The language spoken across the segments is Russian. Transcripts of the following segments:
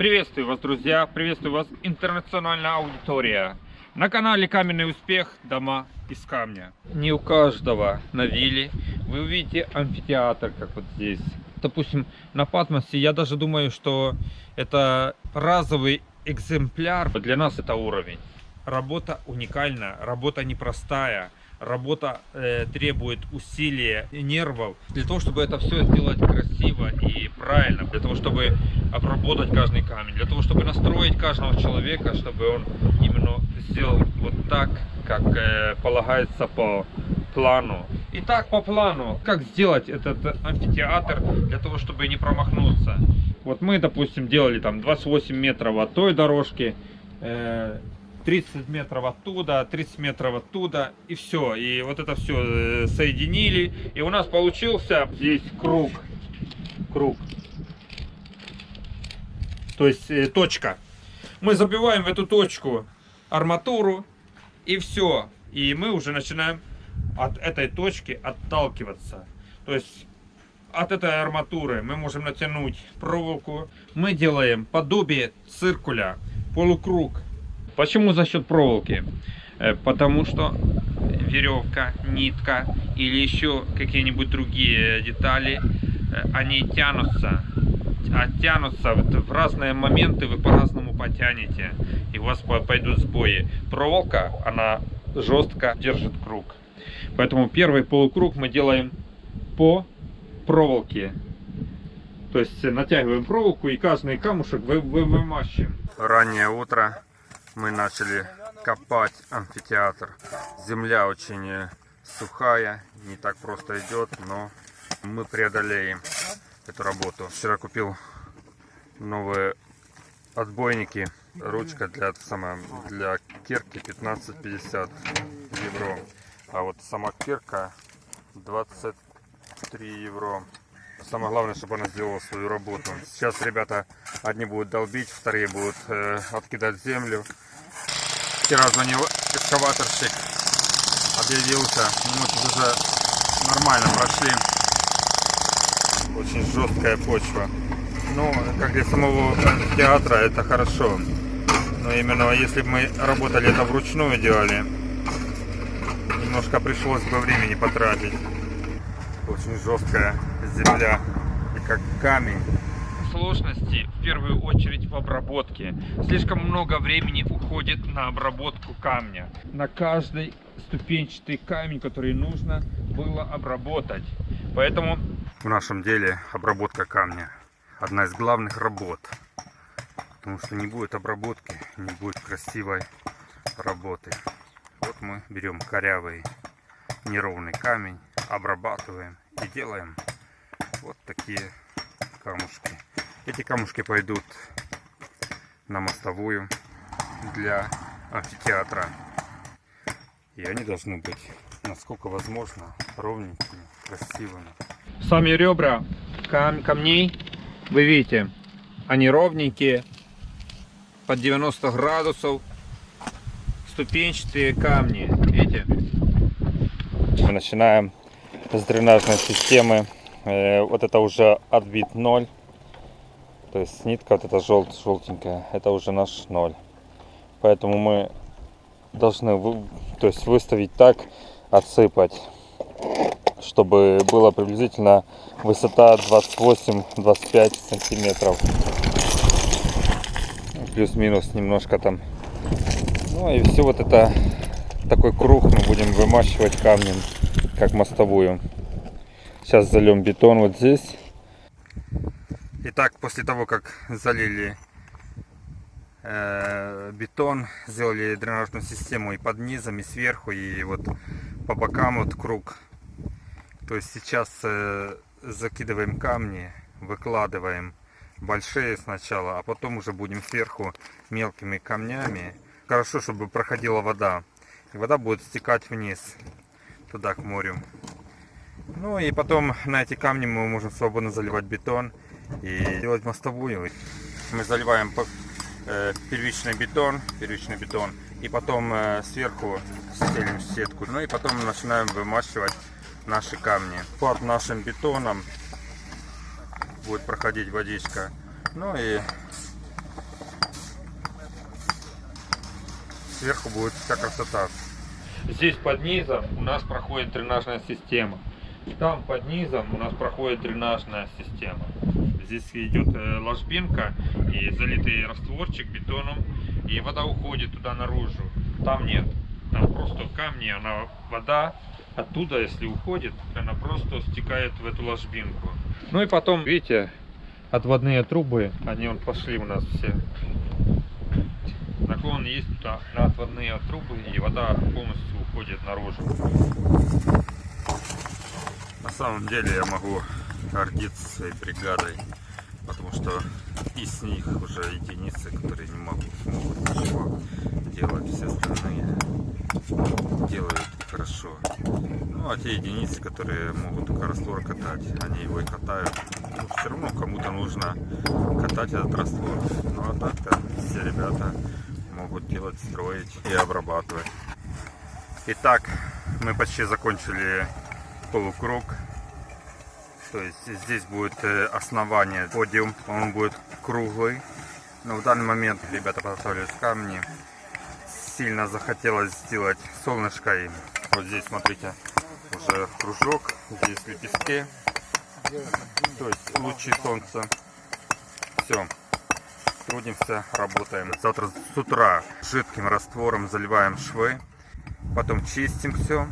Приветствую вас, друзья, приветствую вас, интернациональная аудитория. На канале Каменный успех, дома из камня. Не у каждого на вилле вы увидите амфитеатр, как вот здесь. Допустим, на Патмосе я даже думаю, что это разовый экземпляр. Для нас это уровень. Работа уникальная, работа непростая. Работа требует усилия и нервов для того, чтобы это все сделать красиво и правильно, для того, чтобы обработать каждый камень, для того, чтобы настроить каждого человека, чтобы он именно сделал вот так, как полагается по плану. Итак, по плану, как сделать этот амфитеатр для того, чтобы не промахнуться. Вот мы, допустим, делали там 28 метров от той дорожки, 30 метров оттуда, 30 метров оттуда, и все. И вот это все соединили. И у нас получился здесь круг. То есть точка. Мы забиваем в эту точку арматуру, и все. И мы уже начинаем от этой точки отталкиваться. То есть от этой арматуры мы можем натянуть проволоку. Мы делаем подобие циркуля, полукруг. Почему за счет проволоки? Потому что веревка, нитка или еще какие-нибудь другие детали, они тянутся. А тянутся в разные моменты, вы по-разному потянете, и у вас пойдут сбои. Проволока, она жестко держит круг. Поэтому первый полукруг мы делаем по проволоке. То есть натягиваем проволоку и каждый камушек вымащиваем. Раннее утро. Мы начали копать амфитеатр. Земля очень сухая, не так просто идет, но мы преодолеем эту работу. Вчера купил новые отбойники. Ручка для кирки 15-50 евро. А вот сама кирка 23 евро. Самое главное, чтобы она сделала свою работу. Сейчас ребята одни будут долбить, вторые будут откидать землю. Вчера звонил экскаваторщик, объявился. Мы тут уже нормально прошли. Очень жесткая почва. Ну, как для самого театра, это хорошо. Но именно если бы мы работали это вручную делали, немножко пришлось бы времени потратить. Очень жесткая земля, и как камень. Сложности в первую очередь в обработке. Слишком много времени уходит на обработку камня. На каждый ступенчатый камень, который нужно было обработать. Поэтому в нашем деле обработка камня одна из главных работ. Потому что не будет обработки, не будет красивой работы. Вот мы берем корявый неровный камень, обрабатываем и делаем вот такие камушки. Эти камушки пойдут на мостовую для амфитеатра. И они должны быть, насколько возможно, ровненькими, красивыми. Сами ребра камней, вы видите, они ровненькие, под 90 градусов, ступенчатые камни, видите? Мы начинаем с дренажной системы. Вот это уже отбит 0. То есть нитка вот эта желтенькая, это уже наш 0. Поэтому мы должны выставить так, отсыпать, чтобы была приблизительно высота 28-25 сантиметров. Плюс-минус немножко там. Ну и все вот это, такой круг мы будем вымащивать камнем, как мостовую. Сейчас зальем бетон вот здесь. Итак, после того, как залили бетон, сделали дренажную систему и под низом, и сверху, и вот по бокам вот круг. То есть сейчас закидываем камни, выкладываем большие сначала, а потом уже будем сверху мелкими камнями. Хорошо, чтобы проходила вода. И вода будет стекать вниз, туда, к морю. Ну и потом на эти камни мы можем свободно заливать бетон и делать мостовую. Мы заливаем первичный бетон и потом сверху стелим сетку. Ну и потом начинаем вымащивать наши камни. Под нашим бетоном будет проходить водичка. Ну и сверху будет вся красота. Здесь под низом у нас проходит дренажная система. Там под низом у нас проходит дренажная система. Здесь идет ложбинка и залитый растворчик бетоном, и вода уходит туда наружу. Там нет, там просто камни, она вода оттуда, если уходит, она просто стекает в эту ложбинку. Ну и потом, видите, отводные трубы, они вон пошли у нас все. Наклон есть туда на отводные трубы, и вода полностью уходит наружу. На самом деле я могу гордиться своей бригадой, потому что из них уже единицы, которые не могут ничего делать, все остальные делают хорошо. Ну а те единицы, которые могут только раствор катать, они его и катают. Но все равно кому-то нужно катать этот раствор. Ну а так-то все ребята могут делать, строить и обрабатывать. Итак, мы почти закончили полукруг. То есть здесь будет основание, подиум, он будет круглый. Но в данный момент ребята подготовились камни. Сильно захотелось сделать солнышко. И вот здесь, смотрите, уже кружок, здесь лепестки. То есть лучи солнца. Все, трудимся, работаем. Завтра с утра жидким раствором заливаем швы. Потом чистим все.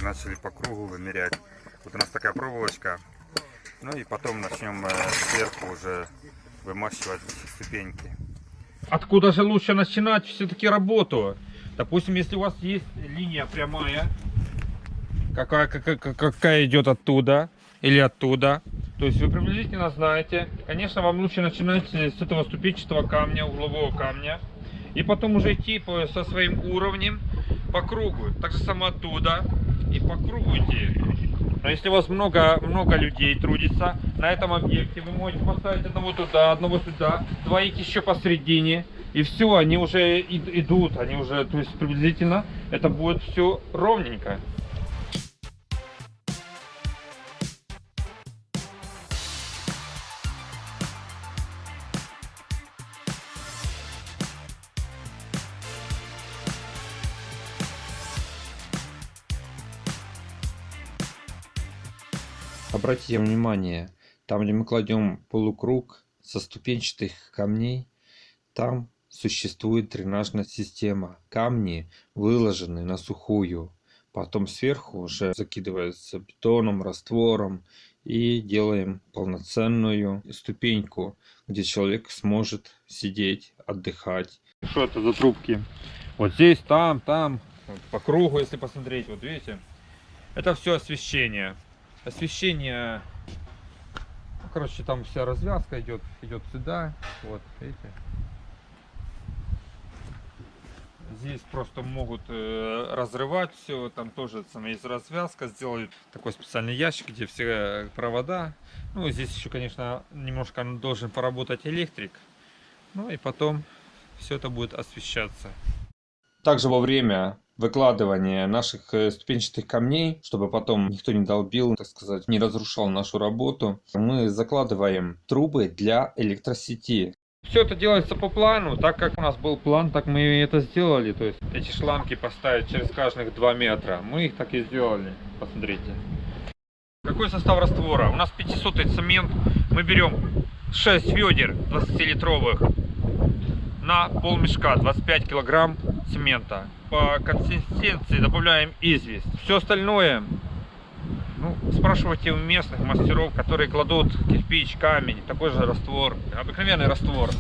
Начали по кругу вымерять. Вот у нас такая проволочка. Ну и потом начнем сверху уже вымащивать ступеньки. Откуда же лучше начинать все-таки работу? Допустим, если у вас есть линия прямая, какая идет оттуда или оттуда, то есть вы приблизительно знаете, конечно, вам лучше начинать с этого ступенчатого камня, углового камня, и потом уже идти со своим уровнем по кругу. Так же само оттуда и по кругу идти. Но если у вас много людей трудится на этом объекте, вы можете поставить одного туда, одного сюда, двоих еще посередине, и все, они уже идут, они уже, то есть приблизительно это будет все ровненько. Обратите внимание, там, где мы кладем полукруг со ступенчатых камней, там существует дренажная система. Камни выложены на сухую, потом сверху уже закидывается бетоном, раствором, и делаем полноценную ступеньку, где человек сможет сидеть, отдыхать. Что это за трубки? Вот здесь, там, вот по кругу, если посмотреть, вот видите, это все освещение. Освещение, ну, короче, там вся развязка идет сюда, вот, видите. Здесь просто могут разрывать все, там тоже есть развязка, сделают такой специальный ящик, где все провода. Ну, здесь еще, конечно, немножко должен поработать электрик, ну и потом все это будет освещаться. Также во время выкладывания наших ступенчатых камней, чтобы потом никто не долбил, так сказать, не разрушал нашу работу, мы закладываем трубы для электросети. Все это делается по плану, так как у нас был план, так мы это сделали. То есть эти шланги поставить через каждых 2 метра. Мы их так и сделали. Посмотрите. Какой состав раствора? У нас 500-й цемент. Мы берем 6 ведер 20-литровых на полмешка, 25 килограмм цемента. По консистенции добавляем известь. Все остальное, ну, спрашивайте у местных мастеров, которые кладут кирпич, камень, такой же раствор, обыкновенный раствор.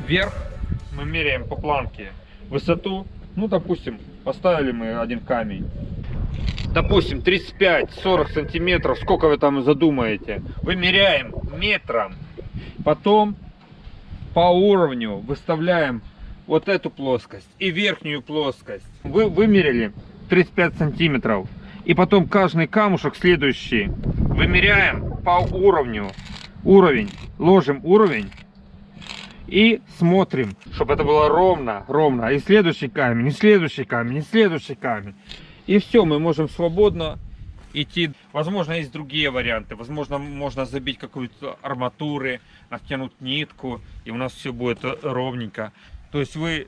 вверх мы меряем по планке высоту. Ну, допустим, поставили мы один камень. Допустим, 35-40 сантиметров, сколько вы там задумаете. Вымеряем метром. Потом по уровню выставляем вот эту плоскость и верхнюю плоскость. Вы вымерили 35 сантиметров. И потом каждый камушек следующий вымеряем по уровню. Уровень. Ложим уровень. И смотрим, чтобы это было ровно, ровно. И следующий камень, и следующий камень, и следующий камень. И все, мы можем свободно идти. Возможно, есть другие варианты. Возможно, можно забить какую-то арматуры, натянуть нитку, и у нас все будет ровненько. То есть вы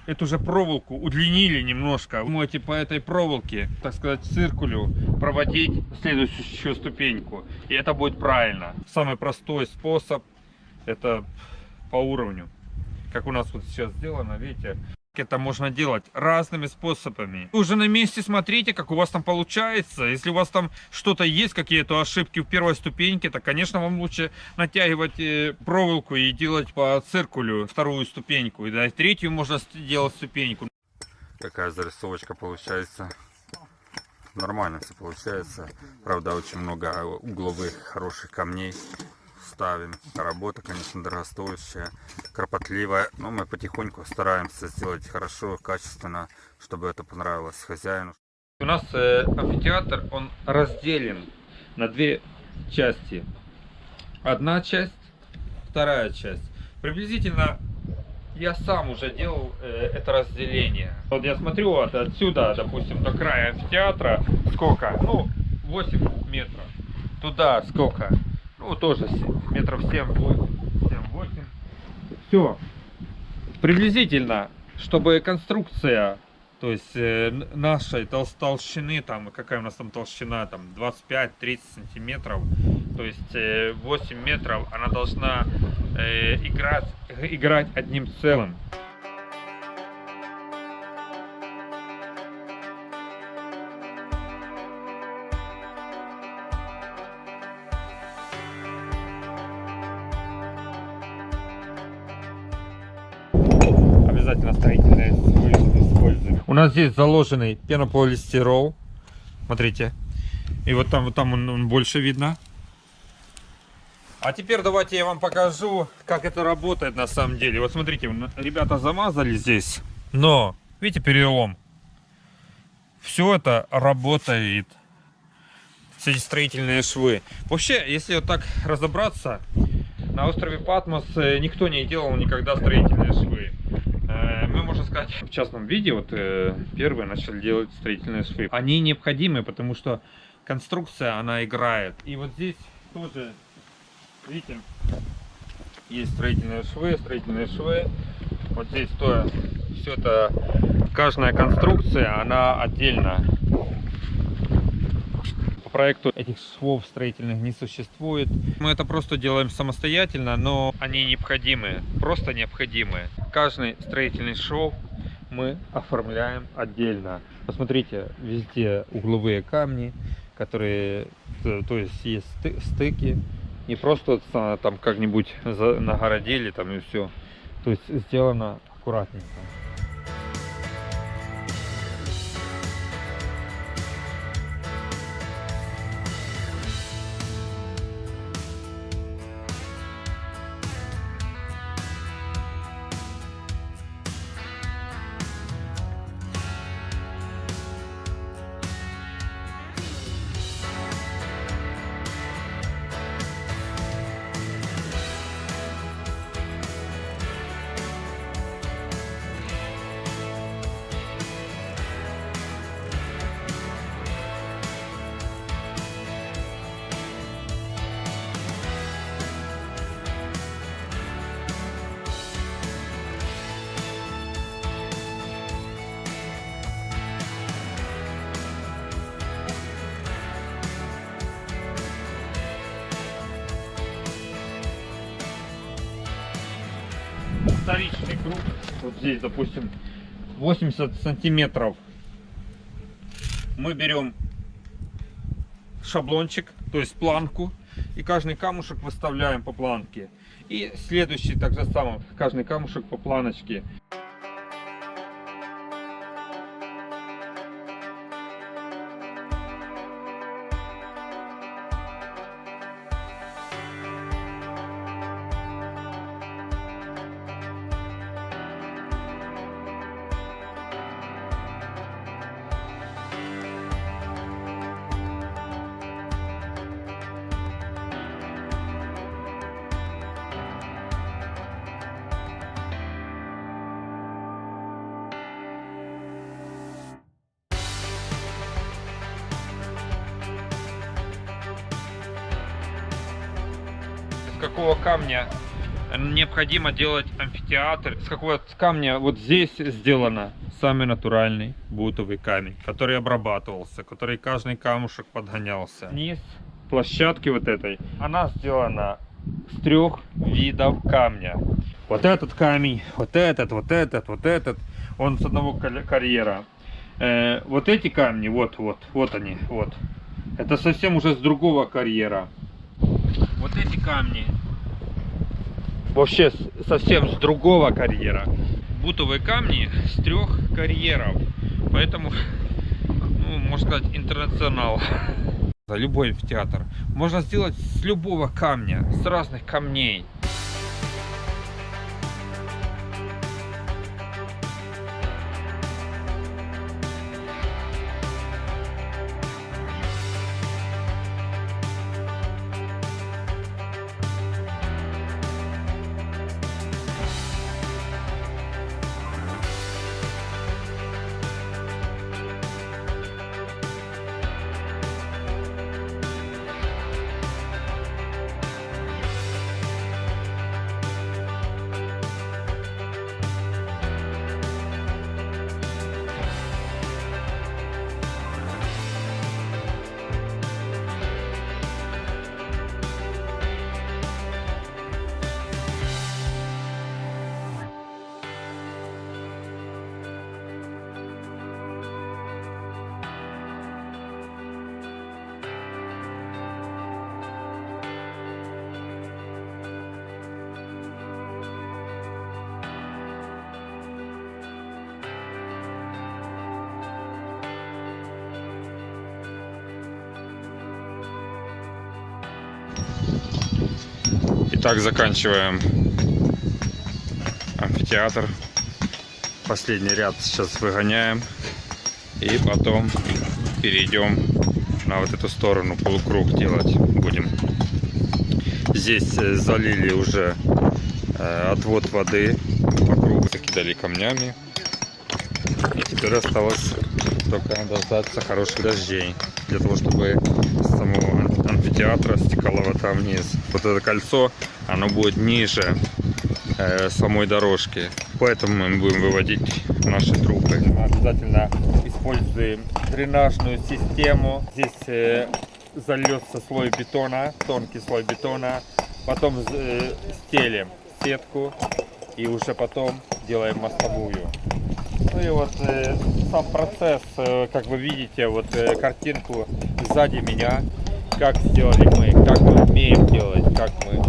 эту же проволоку удлинили немножко. Вы можете по этой проволоке, так сказать, циркулю проводить следующую ступеньку. И это будет правильно. Самый простой способ — это по уровню. Как у нас вот сейчас сделано, видите? Это можно делать разными способами. Вы уже на месте смотрите, как у вас там получается. Если у вас там что-то есть, какие-то ошибки в первой ступеньке, то, конечно, вам лучше натягивать проволоку и делать по циркулю вторую ступеньку. И да, третью можно делать ступеньку. Какая зарисовочка получается. Нормально все получается. Правда, очень много угловых хороших камней ставим. Работа, конечно, дорогостоящая, кропотливая, но мы потихоньку стараемся сделать хорошо, качественно, чтобы это понравилось хозяину. У нас амфитеатр, он разделен на две части. Одна часть, вторая часть. Приблизительно я сам уже делал это разделение. Вот я смотрю вот отсюда, допустим, до края амфитеатра, сколько? Ну, 8 метров. Туда сколько? Ну, тоже метров 7-8. Все. Приблизительно, чтобы конструкция, то есть нашей толщины, там, какая у нас там толщина, там 25-30 сантиметров, то есть 8 метров, она должна играть одним целым. Обязательно строительные используем. У нас здесь заложенный пенополистирол. Смотрите. И вот там он больше видно. А теперь давайте я вам покажу, как это работает на самом деле. Вот смотрите, ребята замазали здесь. Но, видите, перелом. Все это работает. Все эти строительные швы. Вообще, если вот так разобраться, на острове Патмос никто не делал никогда строительные швы. Мы, можно сказать, в частном виде вот первые начали делать строительные швы. Они необходимы, потому что конструкция, она играет. И вот здесь тоже, видите, есть строительные швы. Вот здесь тоже все это, каждая конструкция, она отдельно. По проекту этих швов строительных не существует. Мы это просто делаем самостоятельно, но они необходимы, просто необходимы. Каждый строительный шов мы оформляем отдельно. Посмотрите, везде угловые камни, которые, то есть стыки. Не просто там как-нибудь нагородили там и все. То есть сделано аккуратненько. Вторичный круг, вот здесь, допустим, 80 сантиметров. Мы берем шаблончик, то есть планку, и каждый камушек выставляем по планке. И следующий так же самое, каждый камушек по планочке. С какого камня необходимо делать амфитеатр? С какого камня вот здесь сделано самый натуральный бутовый камень, который обрабатывался, который каждый камушек подгонялся. Низ площадки вот этой, она сделана с 3 видов камня. Вот этот камень, вот этот, он с одного карьера. Вот эти камни, вот они, вот. Это совсем уже с другого карьера. Вот эти камни вообще совсем с другого карьера. Бутовые камни с 3 карьеров. Поэтому, ну, можно сказать, интернационал. Любой амфитеатр можно сделать с любого камня, с разных камней. Итак, заканчиваем амфитеатр. Последний ряд сейчас выгоняем. И потом перейдем на вот эту сторону, полукруг делать будем. Здесь залили уже отвод воды по кругу, закидали камнями. И теперь осталось только дождаться хороших дождей, для того, чтобы с самого амфитеатра стекала вода вниз. Вот это кольцо, оно будет ниже самой дорожки, поэтому мы будем выводить наши трубы. Мы обязательно используем дренажную систему. Здесь зальется слой бетона, тонкий слой бетона, потом стелим сетку и уже потом делаем мостовую. Ну и вот сам процесс, как вы видите, вот картинку сзади меня, как сделали мы, как мы умеем делать, как мы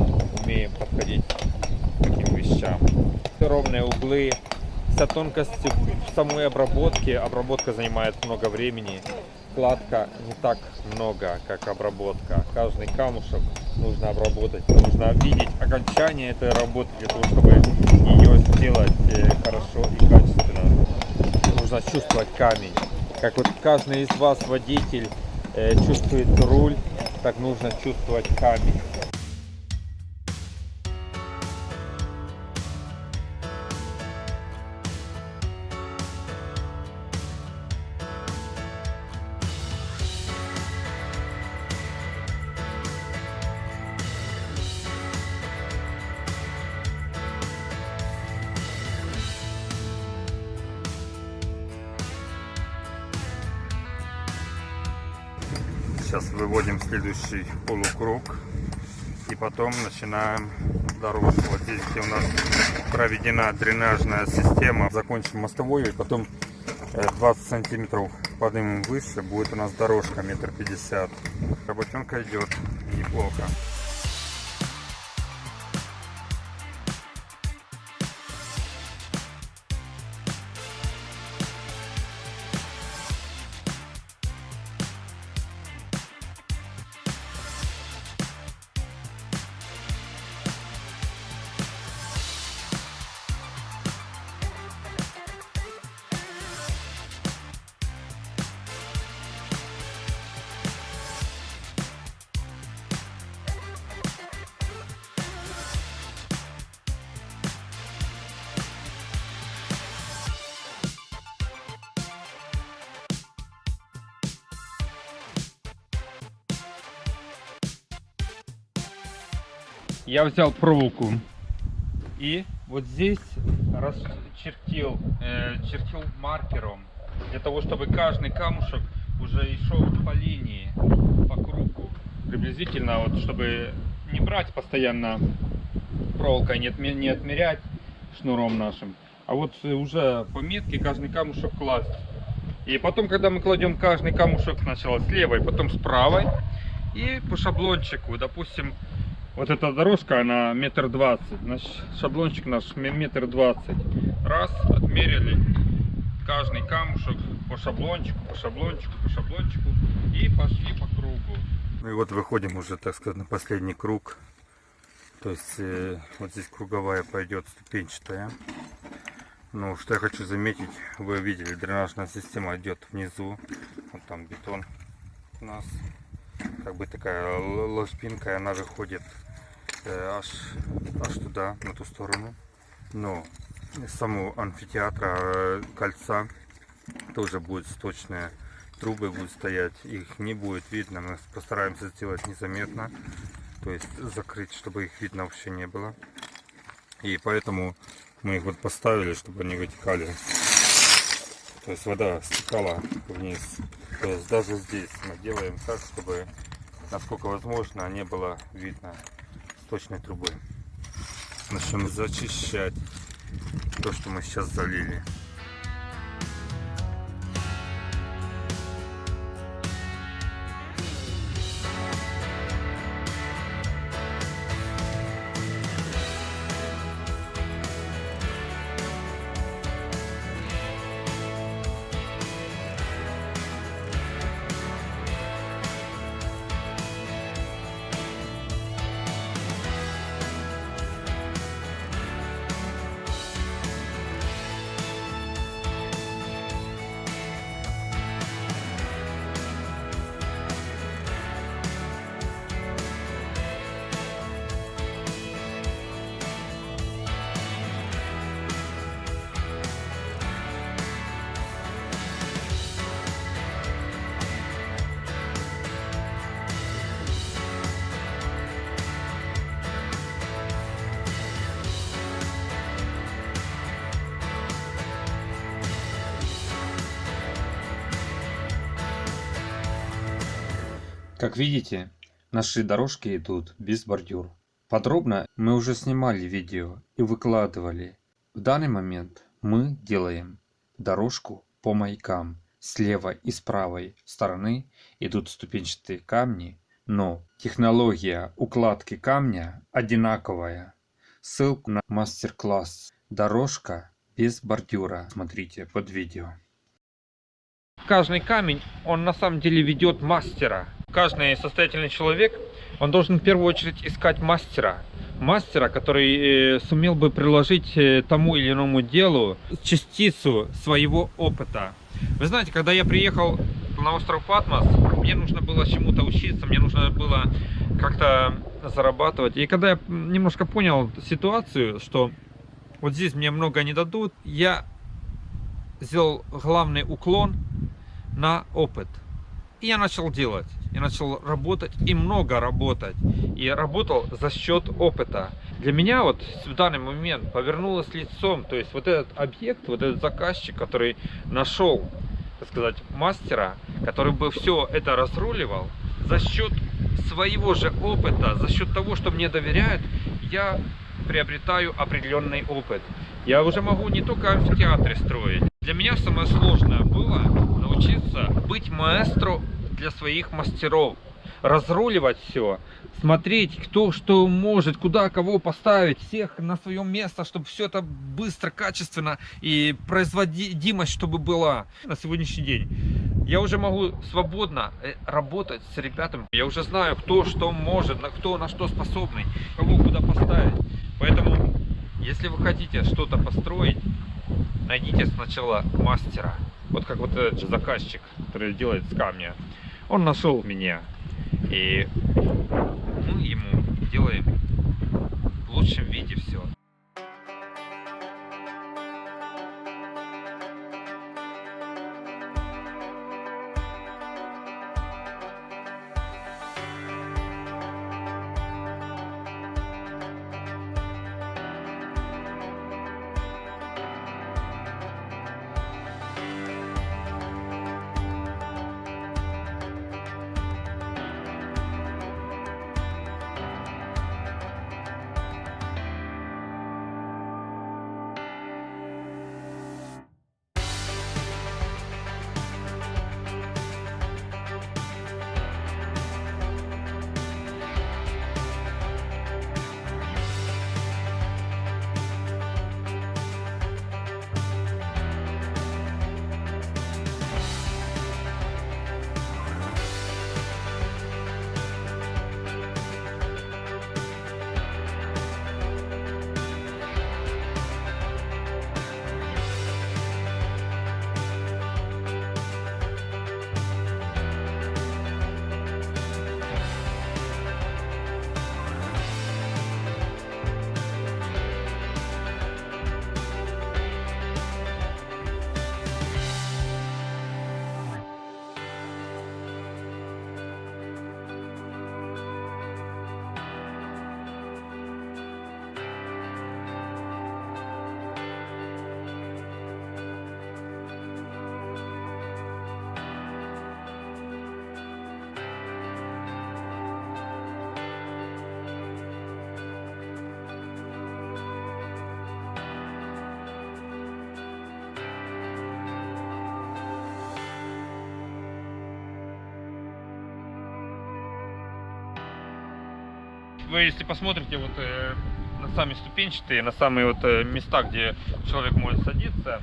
умеем подходить к таким вещам. Ровные углы, вся тонкость в самой обработке. Обработка занимает много времени, кладка не так много, как обработка. Каждый камушек нужно обработать, нужно видеть окончание этой работы, для того, чтобы ее сделать хорошо и качественно. Нужно чувствовать камень. Как вот каждый из вас, водитель, чувствует руль, так нужно чувствовать камень. Сейчас выводим следующий полукруг и потом начинаем дорожку. Вот здесь, где у нас проведена дренажная система, закончим мостовой и потом 20 сантиметров поднимем выше, будет у нас дорожка 1,50 м. Работенка идет неплохо. я взял проволоку и вот здесь расчертил чертил маркером, для того, чтобы каждый камушек уже и шел по линии, по кругу. Приблизительно, вот, чтобы не брать постоянно проволокой, не отмерять шнуром нашим, а вот уже по метке каждый камушек класть. И потом, когда мы кладем каждый камушек сначала с левой, потом с правой, и по шаблончику, допустим, вот эта дорожка, она 1,20 м, значит, шаблончик наш 1,20 м. Раз, отмерили каждый камушек по шаблончику, по шаблончику, по шаблончику, и пошли по кругу. Ну и вот выходим уже, так сказать, на последний круг. То есть вот здесь круговая пойдет ступенчатая. Ну, что я хочу заметить, вы видели, дренажная система идет внизу. Вот там бетон у нас. Как бы такая ложбинка, она выходит аж туда, на ту сторону. Но с самого амфитеатра кольца тоже будут сточные трубы будут стоять, их не будет видно, мы постараемся сделать незаметно, то есть закрыть, чтобы их видно вообще не было. И поэтому мы их вот поставили, чтобы они вытекали, то есть вода стекала вниз. То есть даже здесь мы делаем так, чтобы насколько возможно не было видно сточной трубы. Начнем зачищать то, что мы сейчас залили. Как видите, наши дорожки идут без бордюр. Подробно мы уже снимали видео и выкладывали. В данный момент мы делаем дорожку по маякам. С левой и с правой стороны идут ступенчатые камни, но технология укладки камня одинаковая. Ссылку на мастер-класс «Дорожка без бордюра» смотрите под видео. Каждый камень, он на самом деле ведет мастера. Каждый состоятельный человек, он должен в первую очередь искать мастера. Мастера, который сумел бы приложить тому или иному делу частицу своего опыта. Вы знаете, когда я приехал на остров Патмос, мне нужно было чему-то учиться, мне нужно было как-то зарабатывать. И когда я немножко понял ситуацию, что вот здесь мне много не дадут, я сделал главный уклон на опыт. И я начал делать. Я начал работать и много работать. И работал за счет опыта. Для меня вот в данный момент повернулось лицом. То есть вот этот объект, вот этот заказчик, который нашел, так сказать, мастера, который бы все это разруливал, за счет своего же опыта, за счет того, что мне доверяют, я приобретаю определенный опыт. Я уже могу не только амфитеатры строить. Для меня самое сложное было научиться быть маэстро для своих мастеров, разруливать все, смотреть, кто что может, куда кого поставить, всех на свое место, чтобы все это быстро, качественно и производимость, чтобы была. На сегодняшний день я уже могу свободно работать с ребятами. Я уже знаю, кто что может, кто на что способный, кого куда поставить. Поэтому, если вы хотите что-то построить, найдите сначала мастера. Вот как вот этот же заказчик, который делает с камня. Он нашел меня. И мы ему делаем в лучшем виде все. вы если посмотрите вот на сами ступенчатые, на самые вот места, где человек может садиться,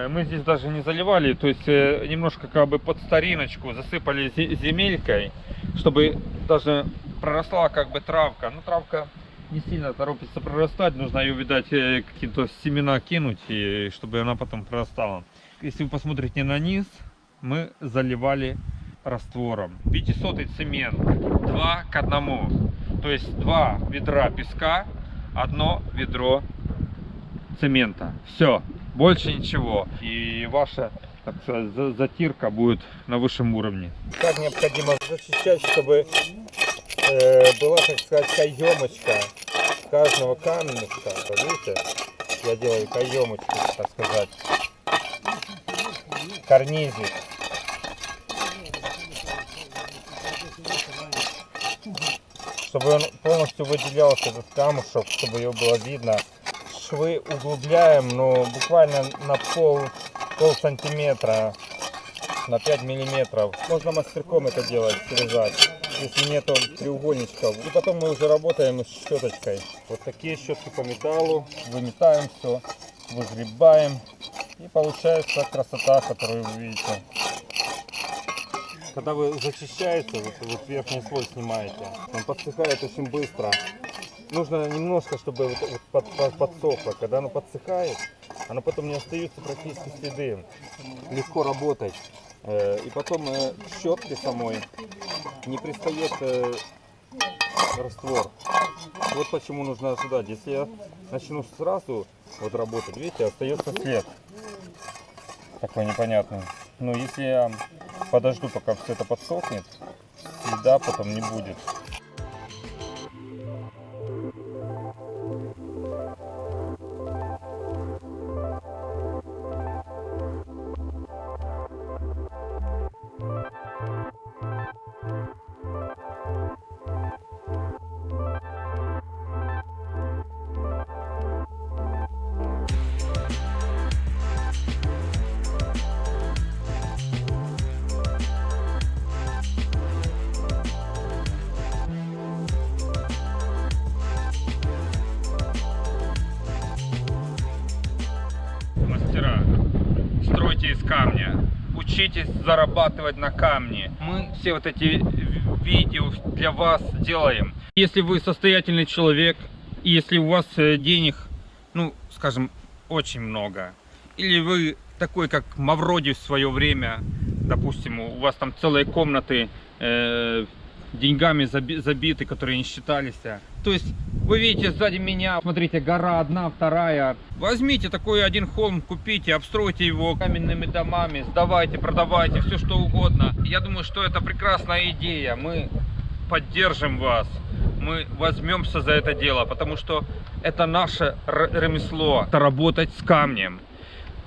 мы здесь даже не заливали, то есть немножко как бы под стариночку засыпали земелькой, чтобы даже проросла как бы травка. Ну, травка не сильно торопится прорастать, нужно ее, видать, какие-то семена кинуть, и чтобы она потом прорастала. Если вы посмотрите на низ, мы заливали раствором. 500-й цемент, 2 к 1. То есть 2 ведра песка, 1 ведро цемента. Все, больше ничего. И ваша, так сказать, затирка будет на высшем уровне. Как необходимо зачищать, чтобы была, так сказать, каемочка каждого камешка. Видите, я делаю каемочку, так сказать, карнизик. Чтобы он полностью выделялся, этот камушек, чтобы его было видно. Швы углубляем, но буквально на пол сантиметра, на 5 миллиметров. Можно мастерком это делать, срезать, если нету треугольничков. И потом мы уже работаем с щеточкой. Вот такие щетки по металлу. Выметаем все, выгребаем. И получается красота, которую вы видите. Когда вы зачищаете, вот верхний слой снимаете, он подсыхает очень быстро. Нужно немножко, чтобы подсохло. Когда оно подсыхает, оно потом не остаются практически следы. Легко работать. И потом к щетке самой не пристает раствор. Вот почему нужно ожидать. Если я начну сразу вот работать, видите, остается след. Такой непонятный. Но если я подожду, пока все это подсохнет, следа потом не будет. Мастера, стройте из камня, учитесь зарабатывать на камне. Мы все вот эти видео для вас делаем. Если вы состоятельный человек, и если у вас денег, ну, скажем, очень много, или вы такой, как Мавроди в свое время, допустим, у вас там целые комнаты деньгами забиты, которые не считались. То есть вы видите сзади меня, смотрите, гора одна, вторая. Возьмите такой один холм, купите, обстройте его каменными домами, сдавайте, продавайте, все что угодно. Я думаю, что это прекрасная идея. Мы поддержим вас, мы возьмемся за это дело, потому что это наше ремесло, это работать с камнем.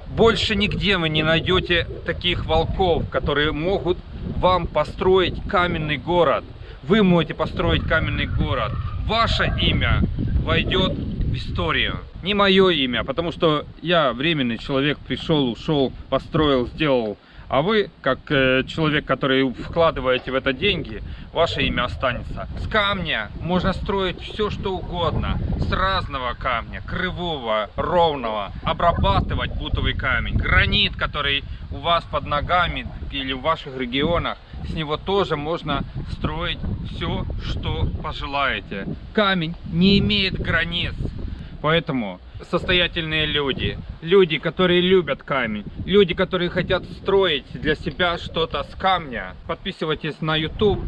Больше нигде вы не найдете таких волков, которые могут вам построить каменный город. Вы можете построить каменный город. Ваше имя войдет в историю. Не мое имя, потому что я временный человек, пришел, ушел, построил, сделал. А вы, как человек, который вкладываете в это деньги, ваше имя останется. С камня можно строить все, что угодно. С разного камня, кривого, ровного. Обрабатывать бутовый камень. Гранит, который у вас под ногами или в ваших регионах, с него тоже можно строить все, что пожелаете. Камень не имеет границ. Поэтому состоятельные люди, люди, которые любят камень, люди, которые хотят строить для себя что-то с камня, подписывайтесь на YouTube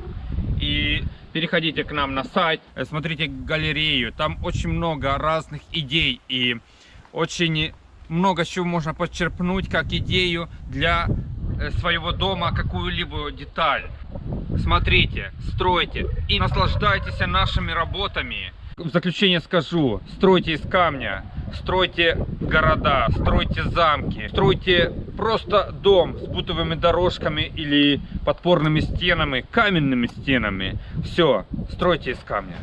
и переходите к нам на сайт, смотрите галерею, там очень много разных идей и очень много чего можно подчерпнуть как идею для своего дома, какую-либо деталь. Смотрите, стройте и наслаждайтесь нашими работами. В заключение скажу, стройте из камня, стройте города, стройте замки, стройте просто дом с бутовыми дорожками или подпорными стенами, каменными стенами. Все, стройте из камня.